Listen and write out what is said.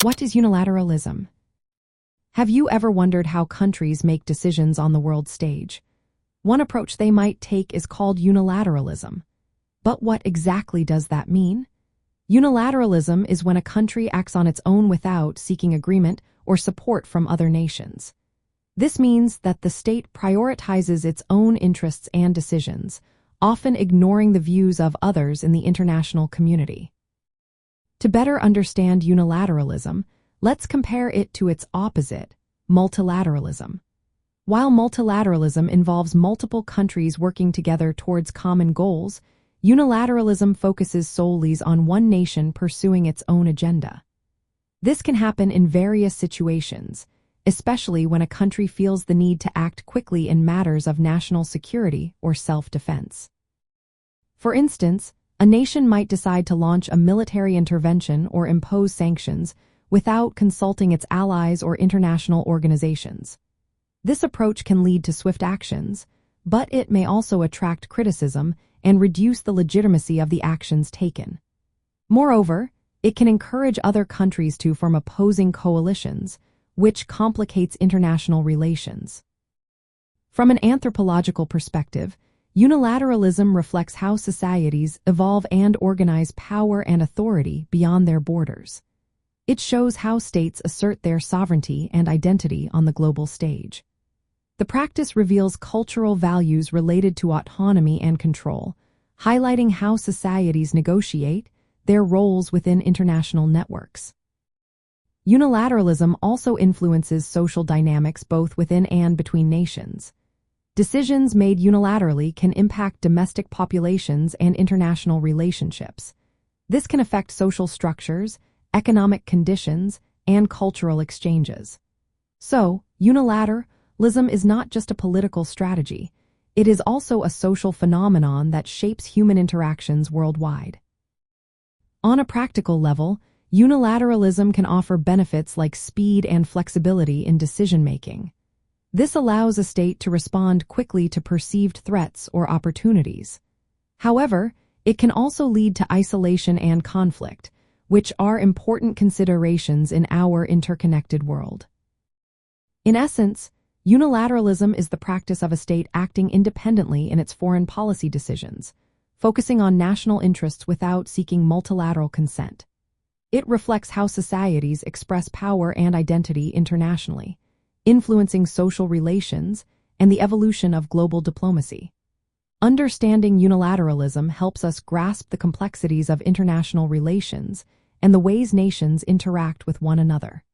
What is unilateralism? Have you ever wondered how countries make decisions on the world stage? One approach they might take is called unilateralism. But what exactly does that mean? Unilateralism is when a country acts on its own without seeking agreement or support from other nations. This means that the state prioritizes its own interests and decisions, often ignoring the views of others in the international community. To better understand unilateralism, let's compare it to its opposite, multilateralism. While multilateralism involves multiple countries working together towards common goals, unilateralism focuses solely on one nation pursuing its own agenda. This can happen in various situations, especially when a country feels the need to act quickly in matters of national security or self-defense. For instance, a nation might decide to launch a military intervention or impose sanctions without consulting its allies or international organizations. This approach can lead to swift actions, but it may also attract criticism and reduce the legitimacy of the actions taken. Moreover, it can encourage other countries to form opposing coalitions, which complicates international relations. From an anthropological perspective, unilateralism reflects how societies evolve and organize power and authority beyond their borders. It shows how states assert their sovereignty and identity on the global stage. The practice reveals cultural values related to autonomy and control, highlighting how societies negotiate their roles within international networks. Unilateralism also influences social dynamics both within and between nations. Decisions made unilaterally can impact domestic populations and international relationships. This can affect social structures, economic conditions, and cultural exchanges. So, unilateralism is not just a political strategy, it is also a social phenomenon that shapes human interactions worldwide. On a practical level, unilateralism can offer benefits like speed and flexibility in decision-making. This allows a state to respond quickly to perceived threats or opportunities. However, it can also lead to isolation and conflict, which are important considerations in our interconnected world. In essence, unilateralism is the practice of a state acting independently in its foreign policy decisions, focusing on national interests without seeking multilateral consent. It reflects how societies express power and identity internationally, influencing social relations and the evolution of global diplomacy. Understanding unilateralism helps us grasp the complexities of international relations and the ways nations interact with one another.